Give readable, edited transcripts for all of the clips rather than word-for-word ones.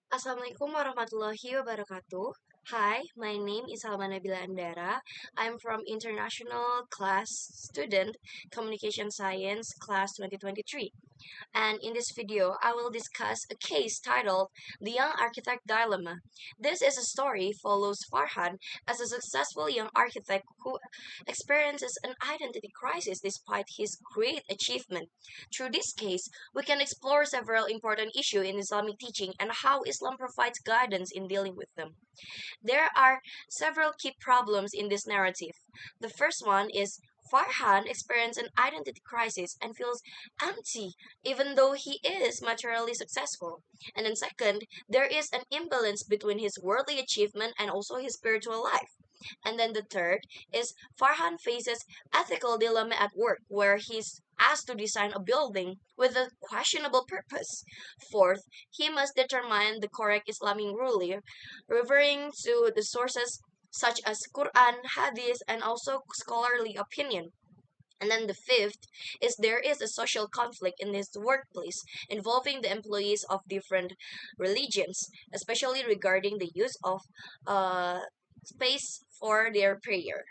Assalamualaikum warahmatullahi wabarakatuh. Hi, my name is Salma Nabiilah. I'm from International Class Student Communication Science Class 2023. And in this video, I will discuss a case titled The Young Architec Dilema. This is a story follows Farhan as a successful young architect who experiences an identity crisis despite his great achievement. Through this case, we can explore several important issues in Islamic teaching and how Islam provides guidance in dealing with them. There are several key problems in this narrative. The first one is Farhan experiences an identity crisis and feels empty even though he is materially successful. And then second, there is an imbalance between his worldly achievement and also his spiritual life. And then the third is Farhan faces ethical dilemma at work where he's asked to design a building with a questionable purpose. Fourth, he must determine the correct Islamic ruling, referring to the sources such as Quran, Hadith, and also scholarly opinion. And then the fifth is there is a social conflict in his workplace involving the employees of different religions, especially regarding the use of uh, space for their prayer.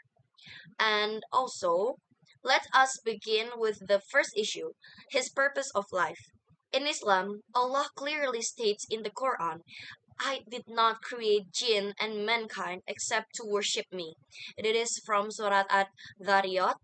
And also, let us begin with the first issue his purpose of life. In Islam, Allah clearly states in the Quran, I did not create jinn and mankind except to worship me. It is from Surat At-Dhariyat,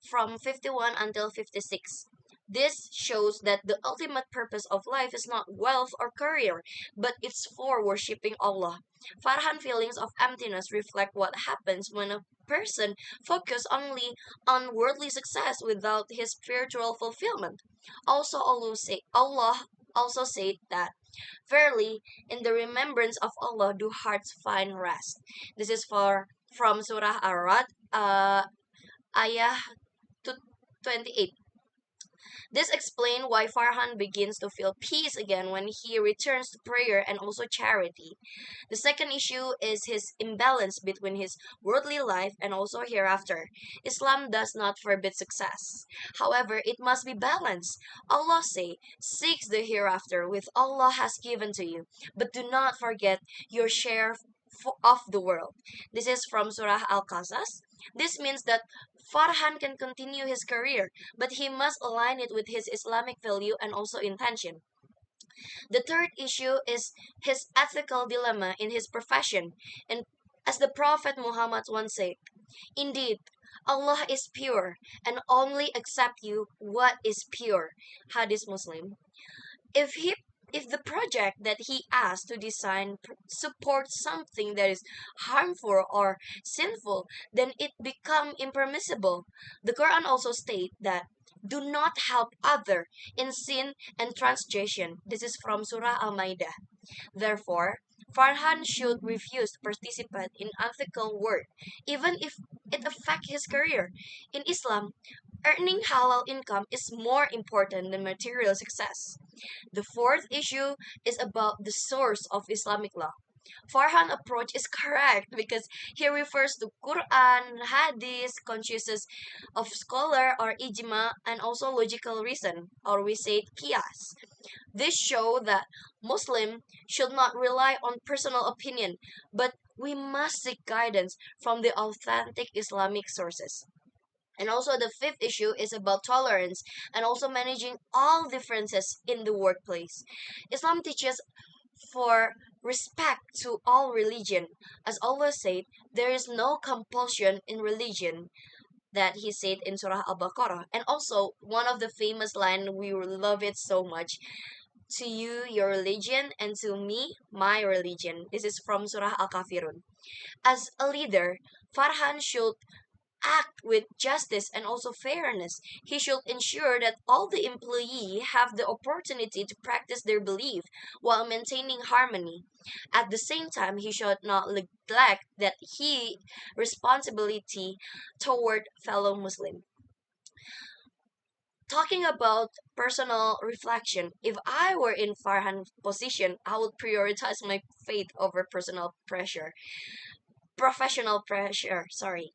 from 51 until 56. This shows that the ultimate purpose of life is not wealth or career, but it's for worshipping Allah. Farhan feelings of emptiness reflect what happens when a person focuses only on worldly success without his spiritual fulfillment. Also, Allah also said that verily, in the remembrance of Allah do hearts find rest. This is from Surah Ar-Rad, ayah 28. This explains why Farhan begins to feel peace again when he returns to prayer and also charity. The second issue is his imbalance between his worldly life and also hereafter. Islam does not forbid success. However, it must be balanced. Allah say, seek the hereafter with Allah has given to you, but do not forget your share of the world. This is from Surah Al-Qasas. This means that Farhan can continue his career, but he must align it with his Islamic value and also intention. The third issue is his ethical dilemma in his profession. And as the Prophet Muhammad once said, indeed, Allah is pure and only accept you what is pure. Hadith Muslim. If he if the project that he asked to design supports something that is harmful or sinful, then it become impermissible. The Quran also states that do not help other in sin and transgression. This is from Surah Al-Maidah. Therefore, Farhan should refuse to participate in ethical work, even if it affects his career. In Islam, earning halal income is more important than material success. The fourth issue is about the source of Islamic law. Farhan approach is correct because he refers to Quran, Hadith, consciences of scholar or ijma, and also logical reason, or we say qiyas. This show that Muslim should not rely on personal opinion, but we must seek guidance from the authentic Islamic sources. And also the fifth issue is about tolerance and also managing all differences in the workplace. Islam teaches for respect to all religion. As Allah said, there is no compulsion in religion that he said in Surah Al-Baqarah. And also one of the famous line we love it so much. To you your religion and to me my religion. This is from Surah Al-Kafirun. As a leader, Farhan should act with justice and also fairness. He should ensure that all the employee have the opportunity to practice their belief while maintaining harmony. At the same time, he should not neglect that he responsibility toward fellow Muslim. Talking about personal reflection, if I were in Farhan's position, I would prioritize my faith over professional pressure. Sorry.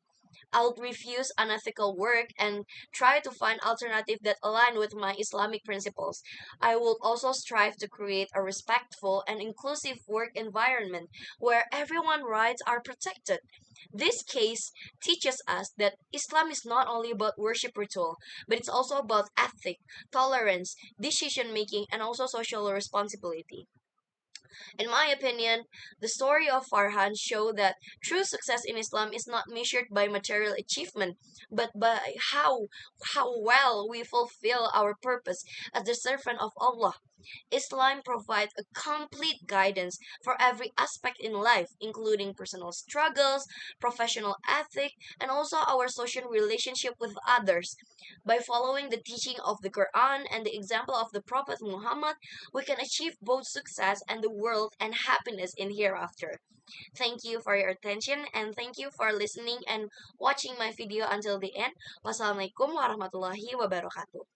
I'll refuse unethical work and try to find alternatives that align with my Islamic principles. I will also strive to create a respectful and inclusive work environment where everyone's rights are protected. This case teaches us that Islam is not only about worship ritual, but it's also about ethic, tolerance, decision making, and also social responsibility. In my opinion, the story of Farhan show that true success in Islam is not measured by material achievement, but by how well we fulfill our purpose as the servant of Allah. Islam provides a complete guidance for every aspect in life, including personal struggles, professional ethic, and also our social relationship with others. By following the teaching of the Quran and the example of the Prophet Muhammad, we can achieve both success and the world and happiness in hereafter. Thank you for your attention and thank you for listening and watching my video until the end. Wassalamualaikum warahmatullahi wabarakatuh.